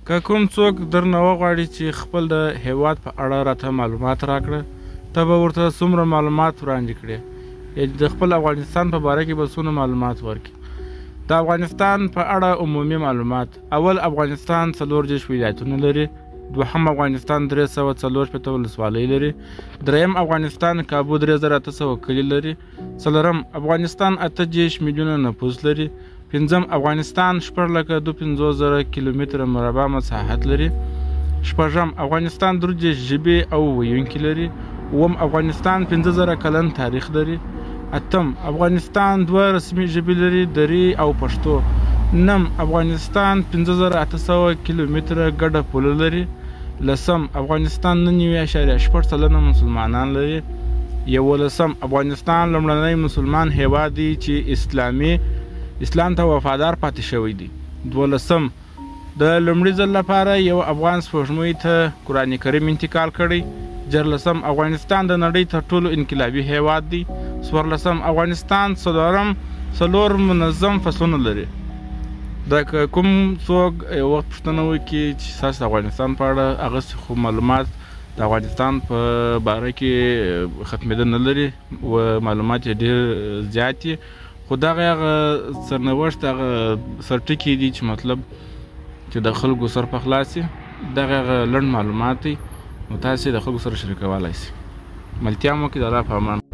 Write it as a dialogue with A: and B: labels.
A: که کوم څوک درنه وغواړي چې خپل د هیواد په اړه راته معلومات راکړه ته به ورته څومره معلومات وړاندې کړې، د خپل افغانستان په باره کې به څونه معلومات ورکړي. د افغانستان په اړه عمومي معلومات: اول، افغانستان 34 ولایتونه لري. دوهم، افغانستان 344 ولسوالۍ لري. دریم، افغانستان کابو 3800 کلي لري. څلورم، افغانستان 38 میلیونه نفوس لري. پنځم، افغانستان 4,52,000 کیلومتره مربع مساحت لري. شپږم، افغانستان 3 ژبې او ویونکي لري. اووم، افغانستان 5000 کلن تاریخ لري. اتم، افغانستان 2 رسمي ژبې لري، دري او پښتو. نهم، افغانستان 5800 کیلومتره ګډه پوله لري. لسم، افغانستان 99.8% مسلمانان لري. 11، افغانستان لومړنی مسلمان هیواد دی چې اسلام ته وفادار پاتې شوی دی. 12، د لومړي ځل لپاره یو افغان سپوږمۍ ته قرآن کریم انتقال کړی. 14، افغانستان د نړۍ تر ټولو انقلابي هیواد دی. 14، افغانستان څلور منظم فصلونه لري. دا که کوم څوک یو وخت پوښتنه وکړي چې ستاسو د افغانستان په اړه، هغسې خو معلومات د افغانستان په باره کې ختمېده نه لري و معلومات یې ډېر زیات دي، خو دغه هغه سرنوشت، هغه سرټکي دي چې مطلب چې د خلکو سر په خلاص شي. دغه هغه لنډ معلومات دي، نو تاسې د خلکو سره شریکولی شئ. ملتیا مو وکړئ. د الله په امان.